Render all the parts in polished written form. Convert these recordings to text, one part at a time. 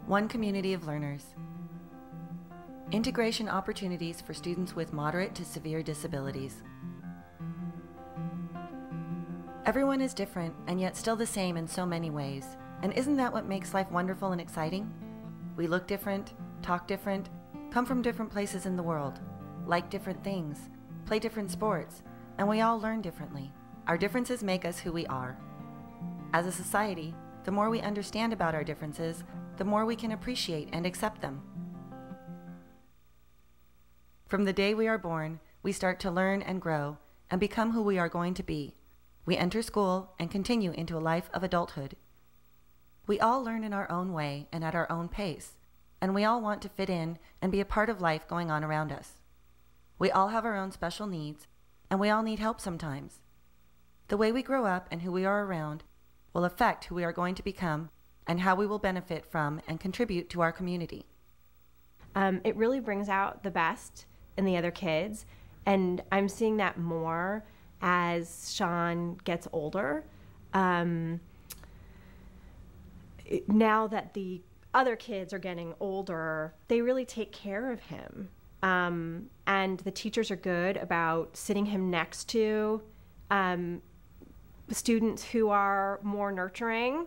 one community of learners. Integration opportunities for students with moderate to severe disabilities. Everyone is different and yet still the same in so many ways. And isn't that what makes life wonderful and exciting? We look different, talk different, come from different places in the world, like different things, play different sports, and we all learn differently. Our differences make us who we are. As a society, the more we understand about our differences, the more we can appreciate and accept them. From the day we are born, we start to learn and grow and become who we are going to be. We enter school and continue into a life of adulthood. We all learn in our own way and at our own pace, and we all want to fit in and be a part of life going on around us. We all have our own special needs, and we all need help sometimes. The way we grow up and who we are around will affect who we are going to become and how we will benefit from and contribute to our community. It really brings out the best in the other kids, and I'm seeing that more as Sean gets older. Now that the other kids are getting older, they really take care of him. And the teachers are good about sitting him next to students who are more nurturing.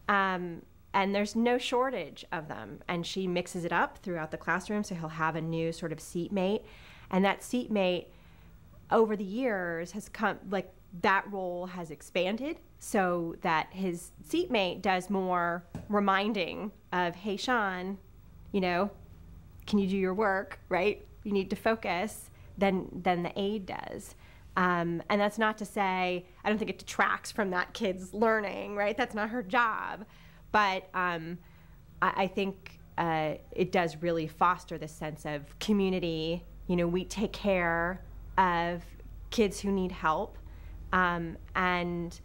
And there's no shortage of them. And she mixes it up throughout the classroom, so he'll have a new sort of seatmate. And that seatmate, over the years, has come, like, that role has expanded so that his seatmate does more reminding of, hey, Sean, you know, can you do your work, right? You need to focus, than the aide does. And that's not to say, I don't think it detracts from that kid's learning, right? That's not her job. But I think it does really foster this sense of community. You know, we take care of kids who need help. And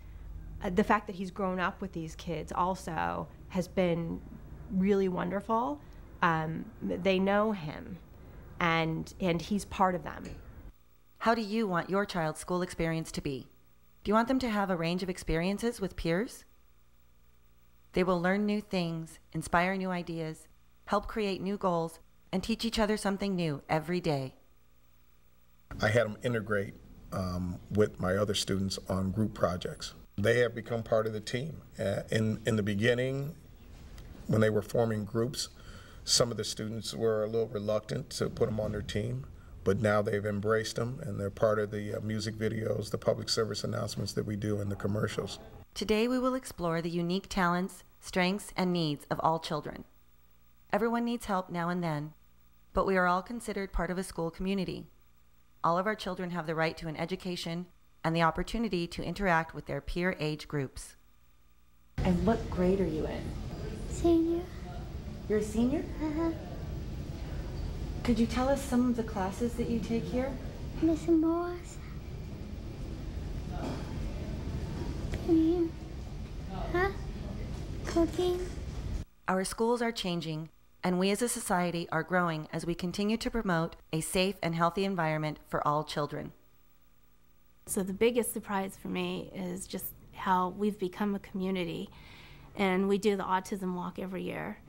the fact that he's grown up with these kids also has been really wonderful. They know him, and he's part of them. How do you want your child's school experience to be? Do you want them to have a range of experiences with peers? They will learn new things, inspire new ideas, help create new goals, and teach each other something new every day. I had them integrate with my other students on group projects. They have become part of the team. In the beginning, when they were forming groups, some of the students were a little reluctant to put them on their team, but now they've embraced them, and they're part of the music videos, the public service announcements that we do, and the commercials. Today we will explore the unique talents, strengths, and needs of all children. Everyone needs help now and then, but we are all considered part of a school community. All of our children have the right to an education and the opportunity to interact with their peer age groups. And what grade are you in? Senior. You're a senior? Uh-huh. Could you tell us some of the classes that you take here? Miss Morris. Huh? Cooking. Our schools are changing, and we as a society are growing as we continue to promote a safe and healthy environment for all children. So the biggest surprise for me is just how we've become a community, and we do the autism walk every year.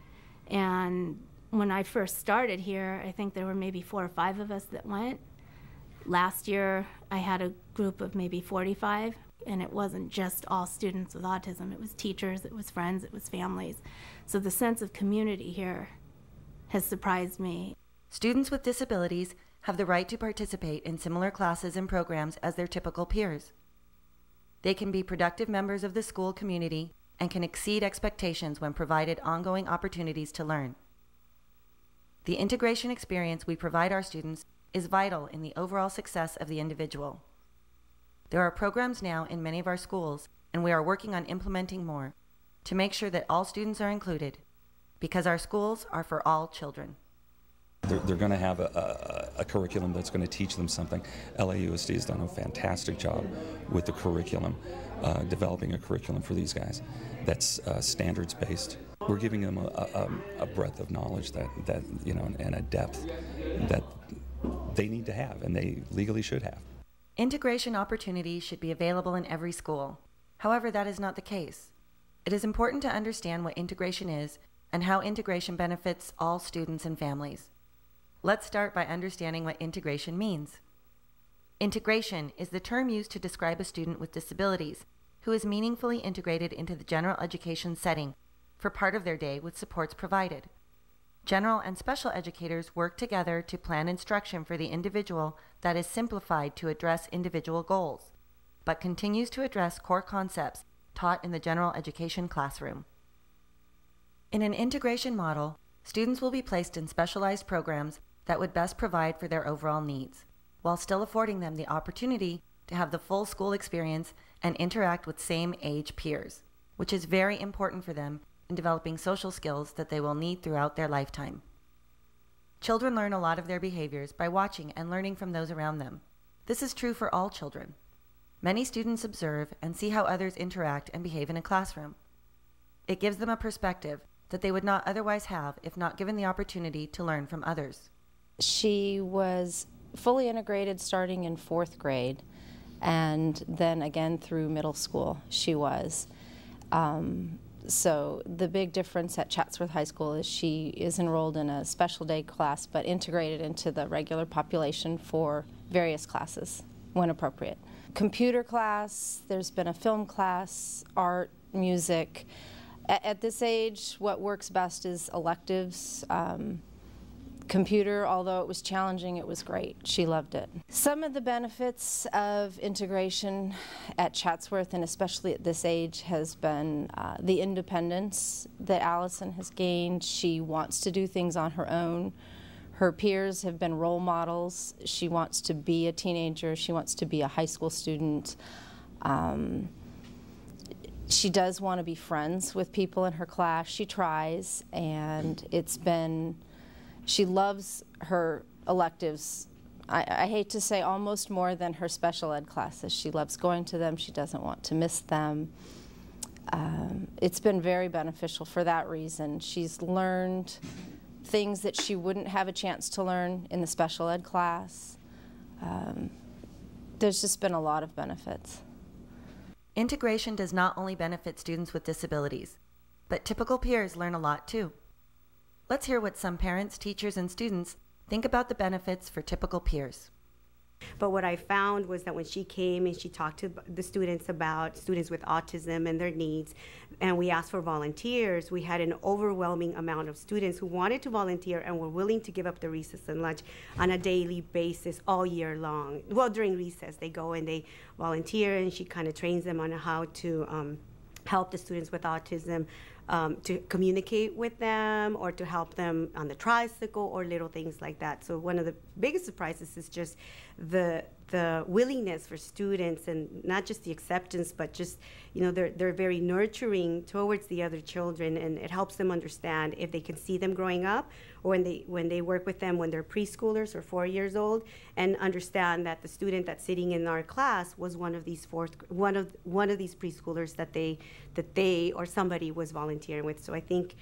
And when I first started here, I think there were maybe 4 or 5 of us that went. Last year, I had a group of maybe 45, and it wasn't just all students with autism. It was teachers, it was friends, it was families. So the sense of community here has surprised me. Students with disabilities have the right to participate in similar classes and programs as their typical peers. They can be productive members of the school community and can exceed expectations when provided ongoing opportunities to learn. The integration experience we provide our students is vital in the overall success of the individual. There are programs now in many of our schools, and we are working on implementing more to make sure that all students are included, because our schools are for all children. They're going to have a curriculum that's going to teach them something. LAUSD has done a fantastic job with the curriculum, developing a curriculum for these guys that's standards-based. We're giving them a breadth of knowledge that you know, and a depth that they need to have, and they legally should have. Integration opportunities should be available in every school. However, that is not the case. It is important to understand what integration is and how integration benefits all students and families. Let's start by understanding what integration means. Integration is the term used to describe a student with disabilities who is meaningfully integrated into the general education setting for part of their day with supports provided. General and special educators work together to plan instruction for the individual that is simplified to address individual goals, but continues to address core concepts taught in the general education classroom. In an integration model, students will be placed in specialized programs that would best provide for their overall needs, while still affording them the opportunity to have the full school experience and interact with same-age peers, which is very important for them in developing social skills that they will need throughout their lifetime. Children learn a lot of their behaviors by watching and learning from those around them. This is true for all children. Many students observe and see how others interact and behave in a classroom. It gives them a perspective that they would not otherwise have if not given the opportunity to learn from others. She was fully integrated starting in 4th grade, and then again through middle school she was. So the big difference at Chatsworth High School is she is enrolled in a special day class but integrated into the regular population for various classes when appropriate. Computer class, there's been a film class, art, music. At this age, what works best is electives. Computer, although it was challenging, it was great. She loved it. Some of the benefits of integration at Chatsworth, and especially at this age, has been the independence that Allison has gained. She wants to do things on her own. Her peers have been role models. She wants to be a teenager. She wants to be a high school student. She does want to be friends with people in her class. She tries, and she loves her electives. I hate to say almost more than her special ed classes. She loves going to them. She doesn't want to miss them. It's been very beneficial for that reason. She's learned things that she wouldn't have a chance to learn in the special ed class. There's just been a lot of benefits. Integration does not only benefit students with disabilities, but typical peers learn a lot too. Let's hear what some parents, teachers, and students think about the benefits for typical peers. But what I found was that when she came and she talked to the students about students with autism and their needs, and we asked for volunteers, we had an overwhelming amount of students who wanted to volunteer and were willing to give up the recess and lunch on a daily basis all year long. Well, during recess, they go and they volunteer, and she kind of trains them on how to help the students with autism, to communicate with them or to help them on the tricycle or little things like that. So one of the biggest surprises is just the willingness for students, and not just the acceptance, but just, you know, they're very nurturing towards the other children, and it helps them understand if they can see them growing up, or when they work with them when they're preschoolers or 4 years old, and understand that the student that's sitting in our class was one of these one of these preschoolers that they or somebody was volunteering with. So I think,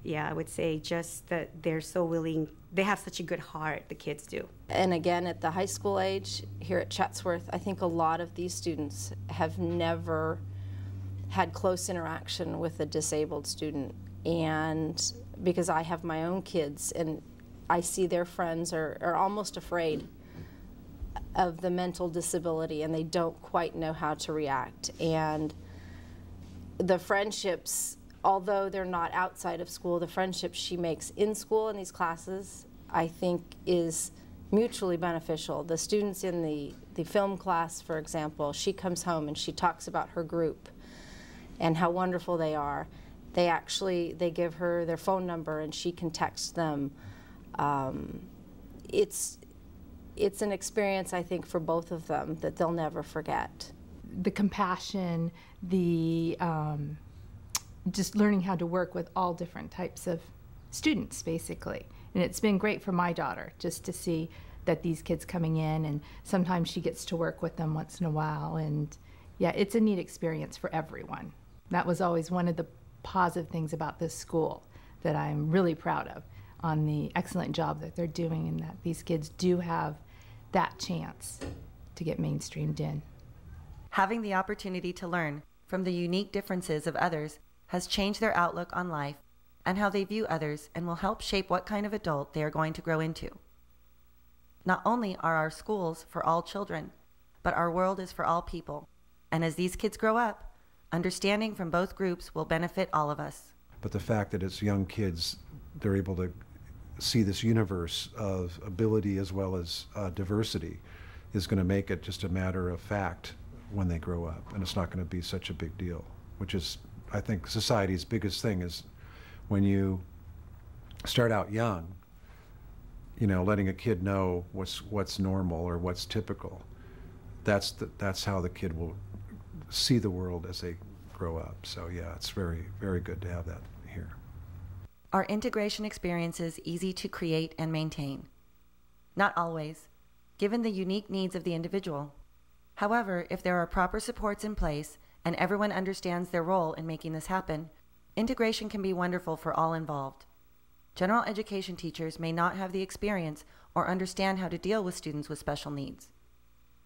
yeah, I would say just that they're so willing. They have such a good heart, the kids do. And again, at the high school age here at Chatsworth, I think a lot of these students have never had close interaction with a disabled student. And because I have my own kids, and I see their friends are almost afraid of the mental disability, and they don't quite know how to react. And the friendships, although they're not outside of school, the friendships she makes in school in these classes, I think, is mutually beneficial. The students in the film class, for example, she comes home and she talks about her group and how wonderful they are. They give her their phone number and she can text them. It's an experience, I think, for both of them that they'll never forget. The compassion, the just learning how to work with all different types of students, basically. And it's been great for my daughter just to see that these kids coming in, and sometimes she gets to work with them once in a while. And yeah, it's a neat experience for everyone. That was always one of the positive things about this school that I'm really proud of, on the excellent job that they're doing, and that these kids do have that chance to get mainstreamed in. Having the opportunity to learn from the unique differences of others has changed their outlook on life and how they view others, and will help shape what kind of adult they are going to grow into. Not only are our schools for all children, but our world is for all people. And as these kids grow up, understanding from both groups will benefit all of us. But the fact that it's young kids, they're able to see this universe of ability as well as diversity is going to make it just a matter of fact when they grow up. And it's not going to be such a big deal, which is, I think, society's biggest thing is when you start out young, you know, letting a kid know what's normal or what's typical. That's how the kid will see the world as they grow up. So yeah, it's very, very good to have that here. Are integration experiences easy to create and maintain? Not always, given the unique needs of the individual. However, if there are proper supports in place and everyone understands their role in making this happen, integration can be wonderful for all involved. General education teachers may not have the experience or understand how to deal with students with special needs.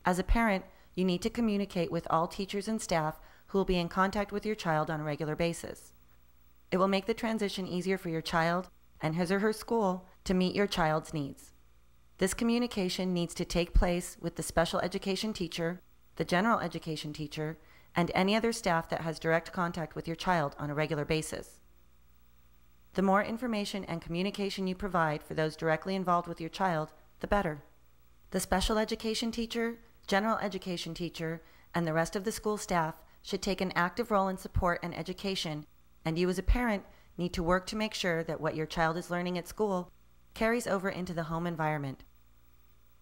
As a parent, you need to communicate with all teachers and staff who will be in contact with your child on a regular basis. It will make the transition easier for your child and his or her school to meet your child's needs. This communication needs to take place with the special education teacher, the general education teacher, and any other staff that has direct contact with your child on a regular basis. The more information and communication you provide for those directly involved with your child, the better. The special education teacher, general education teacher, and the rest of the school staff should take an active role in support and education, and you as a parent need to work to make sure that what your child is learning at school carries over into the home environment.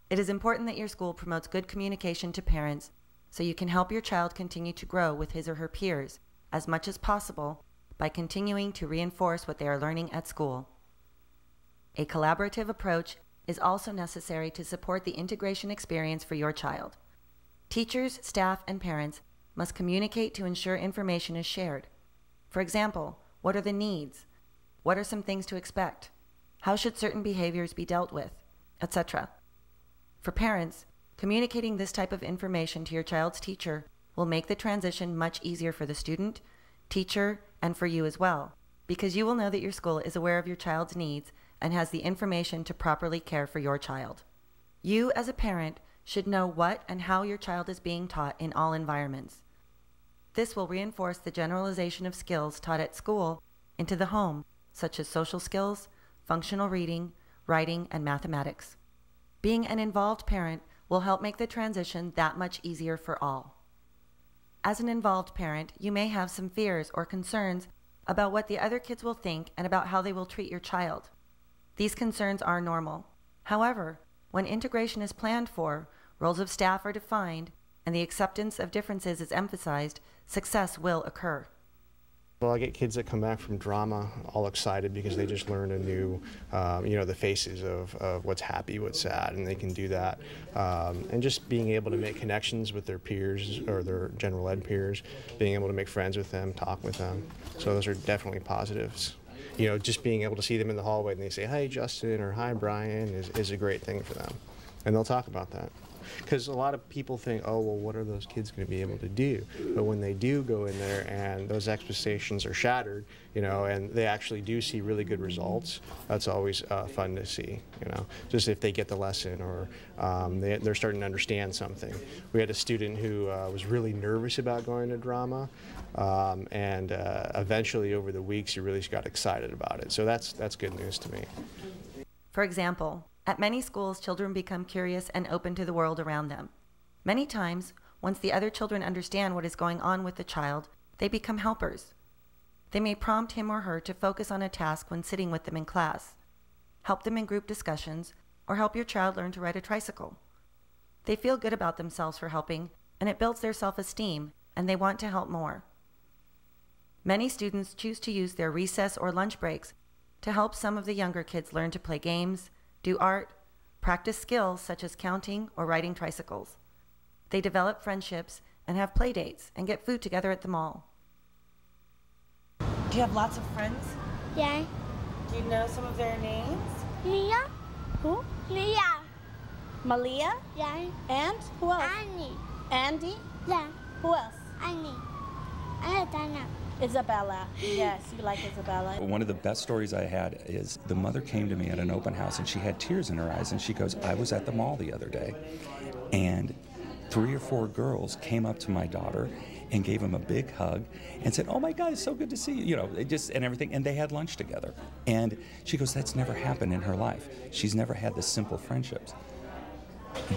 It is important that your school promotes good communication to parents so you can help your child continue to grow with his or her peers as much as possible by continuing to reinforce what they are learning at school. A collaborative approach is also necessary to support the integration experience for your child. Teachers, staff, and parents must communicate to ensure information is shared. For example, what are the needs? What are some things to expect? How should certain behaviors be dealt with? Etc. For parents, communicating this type of information to your child's teacher will make the transition much easier for the student, teacher, and for you as well, because you will know that your school is aware of your child's needs and has the information to properly care for your child. You, as a parent, should know what and how your child is being taught in all environments. This will reinforce the generalization of skills taught at school into the home, such as social skills, functional reading, writing, and mathematics. Being an involved parent will help make the transition that much easier for all. As an involved parent, you may have some fears or concerns about what the other kids will think and about how they will treat your child. These concerns are normal. However, when integration is planned for, roles of staff are defined, and the acceptance of differences is emphasized, success will occur. Well, I get kids that come back from drama all excited because they just learned a new, the faces of what's happy, what's sad, and they can do that. And just being able to make connections with their peers or their general ed peers, being able to make friends with them, talk with them. So those are definitely positives. You know, just being able to see them in the hallway and they say, "Hi, Justin," or "Hi, Brian," is a great thing for them. And they'll talk about that. Because a lot of people think, oh, well, what are those kids going to be able to do? But when they do go in there and those expectations are shattered, and they actually do see really good results, that's always fun to see, just if they get the lesson or they're starting to understand something. We had a student who was really nervous about going to drama, and eventually over the weeks he really got excited about it. So that's good news to me. For example, at many schools, children become curious and open to the world around them. Many times, once the other children understand what is going on with the child, they become helpers. They may prompt him or her to focus on a task when sitting with them in class, help them in group discussions, or help your child learn to ride a tricycle. They feel good about themselves for helping, and it builds their self-esteem, and they want to help more. Many students choose to use their recess or lunch breaks to help some of the younger kids learn to play games, do art, practice skills such as counting or riding tricycles. They develop friendships and have play dates and get food together at the mall. Do you have lots of friends? Yeah. Do you know some of their names? Mia. Who? Mia. Malia? Yeah. And who else? Annie. Andy? Yeah. Who else? Annie. Anna. Isabella. Yes, you like Isabella. One of the best stories I had is the mother came to me at an open house and she had tears in her eyes and she goes, I was at the mall the other day and 3 or 4 girls came up to my daughter and gave him a big hug and said, oh my God, it's so good to see you, you know, and everything, and they had lunch together. And she goes, that's never happened in her life. She's never had the simple friendships.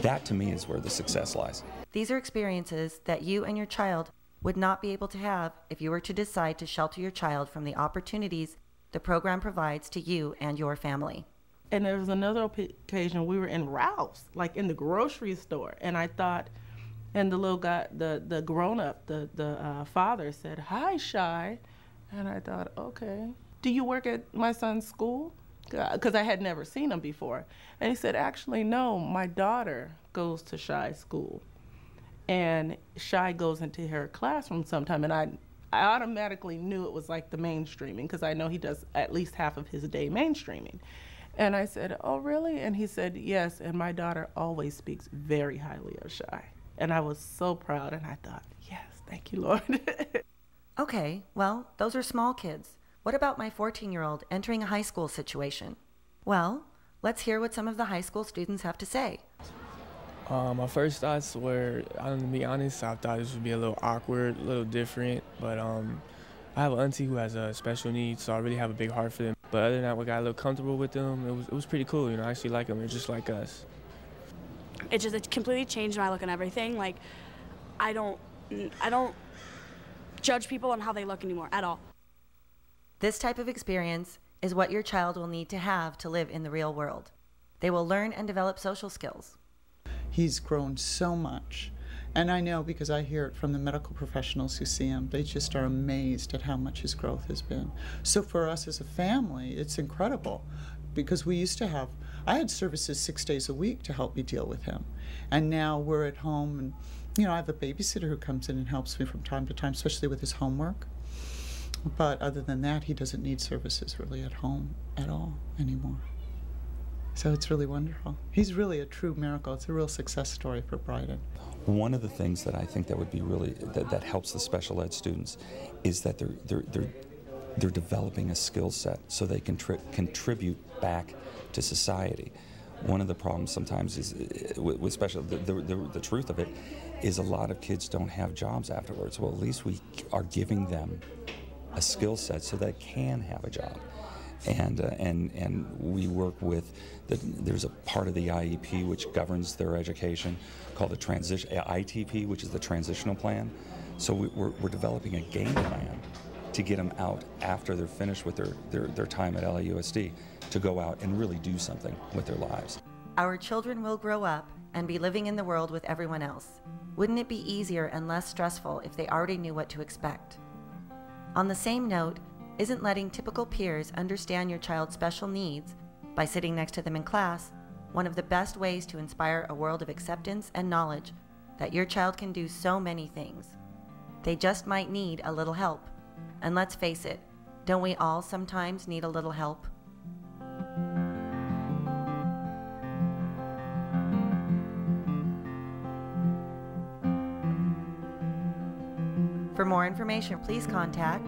That to me is where the success lies. These are experiences that you and your child would not be able to have if you were to decide to shelter your child from the opportunities the program provides to you and your family. And there was another occasion we were in Ralph's, like in the grocery store, and I thought, and the little guy, the grown-up, the father said, hi, Shy. And I thought, okay. Do you work at my son's school? Because I had never seen him before. And he said, actually, no, my daughter goes to Shy's school. And Shy goes into her classroom sometime, and I automatically knew it was like the mainstreaming, because I know he does at least half of his day mainstreaming. And I said, oh, really? And he said, yes, and my daughter always speaks very highly of Shy. And I was so proud, and I thought, yes, thank you, Lord. Okay, well, those are small kids. What about my 14-year-old entering a high school situation? Well, let's hear what some of the high school students have to say. My first thoughts were, to be honest, I thought this would be a little awkward, a little different, but I have an auntie who has special needs, so I really have a big heart for them. But other than that, we got a little comfortable with them. It was pretty cool, you know, I actually like them. They're just like us. It completely changed my look on everything. Like, I don't judge people on how they look anymore at all. This type of experience is what your child will need to have to live in the real world. They will learn and develop social skills. He's grown so much. And I know because I hear it from the medical professionals who see him. They just are amazed at how much his growth has been. So for us as a family, it's incredible because we used to have, I had services 6 days a week to help me deal with him. And now we're at home and, you know, I have a babysitter who comes in and helps me from time to time, especially with his homework. But other than that, he doesn't need services really at home at all anymore. So it's really wonderful. He's really a true miracle. It's a real success story for Bryden. One of the things that I think that would be really, that helps the special ed students is that they're developing a skill set so they can contribute back to society. One of the problems sometimes is with special, the truth of it is a lot of kids don't have jobs afterwards. Well, at least we are giving them a skill set so they can have a job. And we work with, there's a part of the IEP which governs their education called the ITP, which is the transitional plan. So we're developing a game plan to get them out after they're finished with their time at LAUSD to go out and really do something with their lives. Our children will grow up and be living in the world with everyone else. Wouldn't it be easier and less stressful if they already knew what to expect? On the same note, isn't letting typical peers understand your child's special needs by sitting next to them in class one of the best ways to inspire a world of acceptance and knowledge that your child can do so many things? They just might need a little help. And let's face it, don't we all sometimes need a little help? For more information, please contact